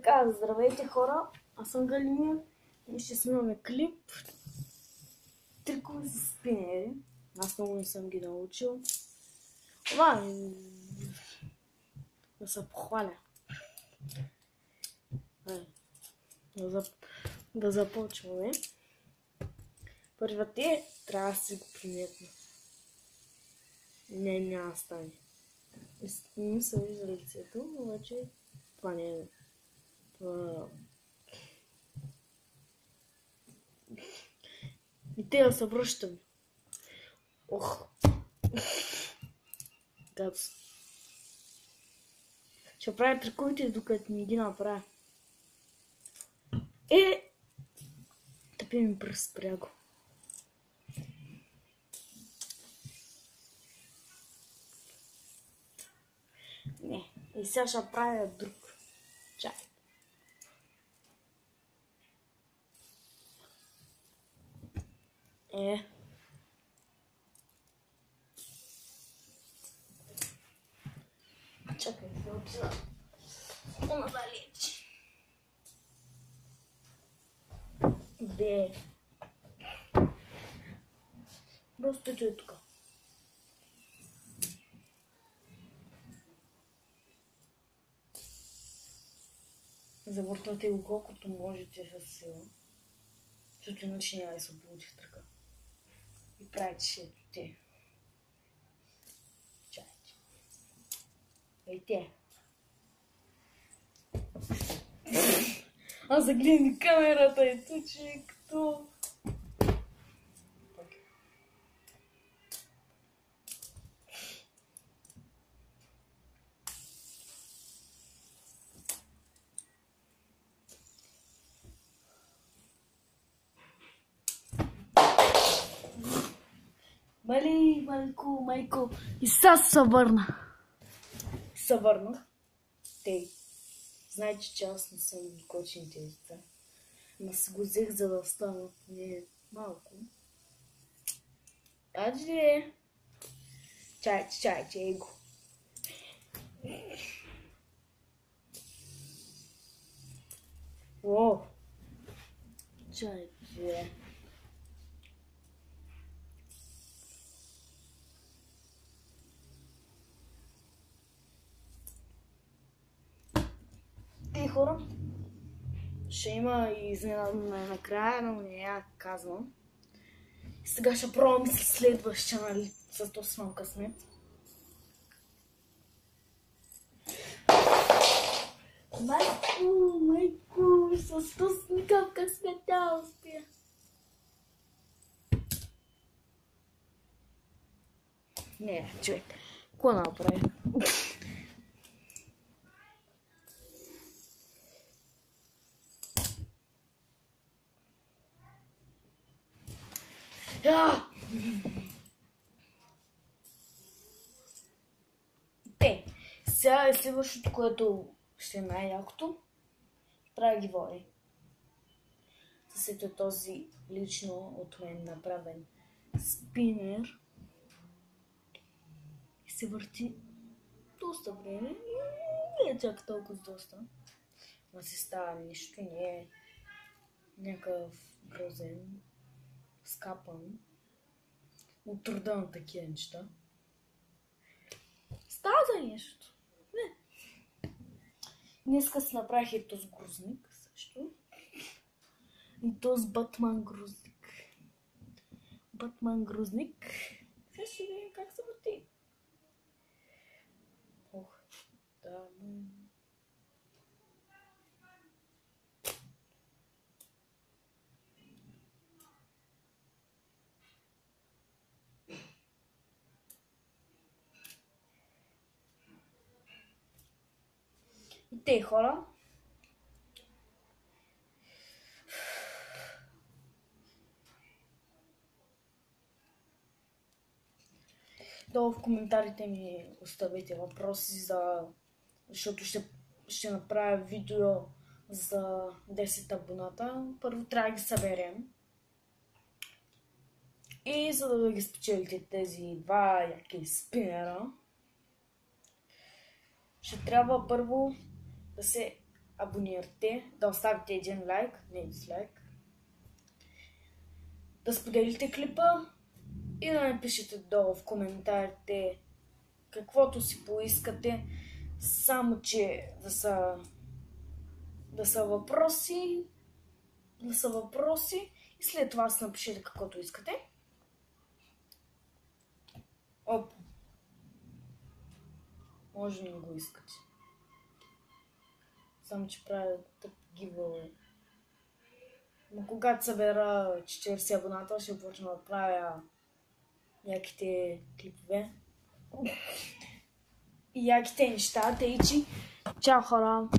Така, здравейте хора, аз съм Галимир и ще снимаме клип трикове за спинери. Аз много не съм ги научил. Това е да се похваля. Да започваме. Първата е, трябва да си го приметна. Няма да стане. Не се вижда лицето, обаче това не е. И те да се връщам. Ох. Гадс. Ще правя триковете, докато не ги направя. Тъпи ми пръст пряго. Не. И сега ще правя друг. Чай. Чакай, да отида. Далеч. Де. Просто е тук. Завъртате го колкото можете със сила. Защото иначе няма да се получи в тръка. И правите шетите. Чайте. Ейте. Аз загледам и камерата и ту, че като... Майко. И сега се върна. Тей. Знаете, че аз не съм докочен тези деца. Ма си го взех, за да стана не малко. Аджи! Чайте, его. О! Чайте. Хора, ще има и изненадане накрая, но не я казвам. И сега ще пробвам с следващия, нали, с този смам късмет. Майко, с този никакъв късмет да успия. Не, човек, какво направи? Сега е следващото, което ще е най-якото. Правя ги води. Съсето е този лично от мен направен спинер. И се върти доста време. Не е чак толкова доста. Но си става нищо, не е някакъв грозен, скапан. От труда на такива неща. Става за нещо. Не. Днеска си направих и този грузник също. И този Батман грузник. Сега ще видим как се върти. Ох, да. И те хора. Долу в коментарите ми оставете въпроси защото ще направя видео за 10 абоната. Първо трябва да ги съберем. И за да ги спечелите тези два яки спинера, ще трябва първо да се абонирате, да оставите един лайк, не дизлайк, да споделите клипа и да напишете долу в коментарите каквото си поискате, само че да са въпроси и след това си напишете каквото искате. Оп! Може да не го искате. Само че правя тъп giveaway. Но когато събера 40 абоната, ще почна да правя яките клипове. И яките неща, тъй че чао хора!